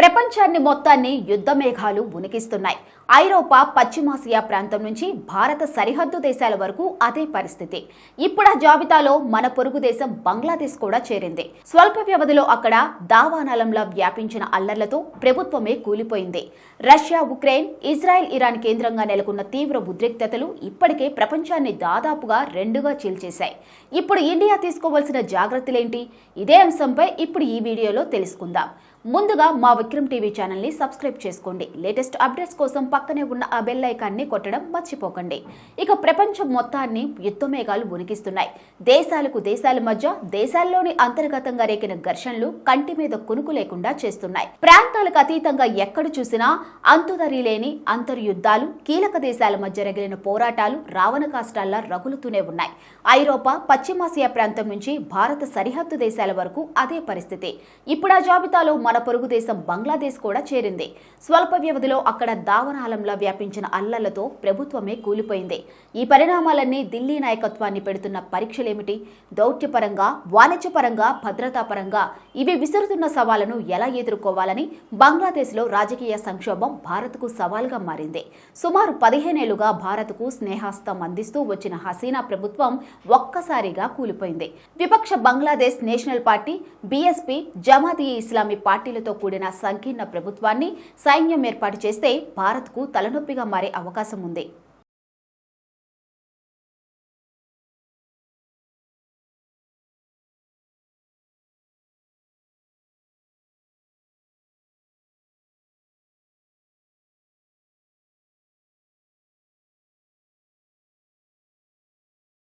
ప్రపంచాన్ని మొత్తాన్ని యుద్ధ మేఘాలు ఉనికిస్తున్నాయి. ఐరోపా, పశ్చిమాసియా ప్రాంతం నుంచి భారత సరిహద్దు దేశాల వరకు అదే పరిస్థితి. ఇప్పుడు ఆ జాబితాలో మన పొరుగు దేశం బంగ్లాదేశ్ కూడా చేరింది. స్వల్ప వ్యవధిలో అక్కడ దావానలంలా వ్యాపించిన అల్లర్లతో ప్రభుత్వమే కూలిపోయింది. రష్యా, ఉక్రెయిన్, ఇజ్రాయెల్, ఇరాన్ కేంద్రంగా నెలకొన్న తీవ్ర ఉద్రిక్తతలు ఇప్పటికే ప్రపంచాన్ని దాదాపుగా రెండుగా చీల్చేశాయి. ఇప్పుడు ఇండియా తీసుకోవాల్సిన జాగ్రత్తలేంటి? ఇదే అంశంపై ఇప్పుడు ఈ వీడియోలో తెలుసుకుందాం. ముందుగా మా విక్రమ్ టీవీ ఛానల్ ని సబ్స్క్రైబ్ చేసుకోండి. లేటెస్ట్ అప్డేట్స్ కోసం పక్కనే ఉన్న ఆ బెల్ ఐకాన్ని కొట్టడం మర్చిపోకండి. ఇక ప్రపంచం మొత్తాన్ని యుద్ధమేఘాలు ఉనికిస్తున్నాయి. దేశాలకు దేశాల మధ్య, దేశాల్లోని అంతర్గతంగా రేకిన ఘర్షణలు కంటి మీద కునుకు లేకుండా చేస్తున్నాయి. ప్రాంతాలకు అతీతంగా ఎక్కడ చూసినా అంతుదరి లేని అంతర్యుద్ధాలు, కీలక దేశాల మధ్య రగిలిన పోరాటాలు రావణ కాష్టాల్లా రగులుతూనే ఉన్నాయి. ఐరోపా, పశ్చిమాసియా ప్రాంతం నుంచి భారత సరిహద్దు దేశాల వరకు అదే పరిస్థితి. ఇప్పుడు ఆ జాబితాలో మన పొరుగు దేశం బంగ్లాదేశ్ కూడా చేరింది. స్వల్ప వ్యవధిలో అక్కడ దావనాలంలా వ్యాపించిన అల్లర్లతో ప్రభుత్వమే కూలిపోయింది. ఈ పరిణామాలన్నీ ఢిల్లీ నాయకత్వాన్ని పెడుతున్న పరీక్షలేమిటి? దౌత్యపరంగా, వాణిజ్యపరంగా, భద్రతాపరంగా ఇవి విసురుతున్న సవాళ్లను ఎలా ఎదుర్కోవాలని బంగ్లాదేశ్లో రాజకీయ సంక్షోభం భారత్కు సవాల్గా మారింది. సుమారు 15 ఏళ్లుగా భారత్కు స్నేహాస్తం అందిస్తూ వచ్చిన హసీనా ప్రభుత్వం ఒక్కసారిగా కూలిపోయింది. విపక్ష బంగ్లాదేశ్ నేషనల్ పార్టీ, బీఎస్పీ, జమాత్-ఈ-ఇస్లామీ పార్టీలతో కూడిన సంకీర్ణ ప్రభుత్వాన్ని సైన్యం ఏర్పాటు చేస్తే భారత్కు తలనొప్పిగా మారే అవకాశం ఉంది.